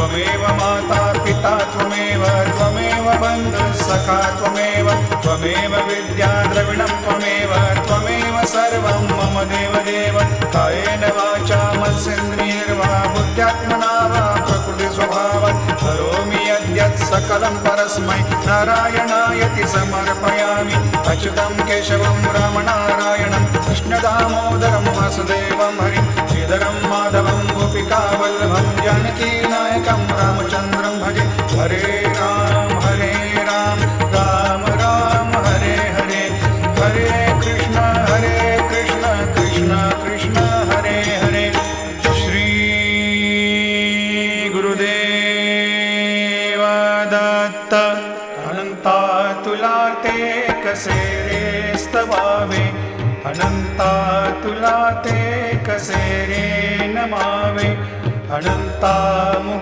त्वमेव माता पिता त्वमेव बन्धुः सखा त्वमेव विद्या द्रविणं त्वमेव सर्वं मम देवदेव कायेन वाचा मनसेन्द्रियैर्वा बुद्ध्यात्मना वा प्रकृतिस्वभावात् करोमि यद्यत् सकलं परस्मै नारायणायति समर्पयामि अच्युतं केशवं रामनारायणं कृष्णदामोदरं वासुदेवं हरिं श्रीधरं माधवं गोपिकावल्लभं जानकीनायकं रामचन्द्रं भजे हरे राम राम राम हरे हरे हरे कृष्ण कृष्ण कृष्ण हरे हरे श्री गुरुदेव दत्त अनंता तुला ते कसे रे स्तवावे अनंता तुला ते कसे रे नमावे अनंता मुखा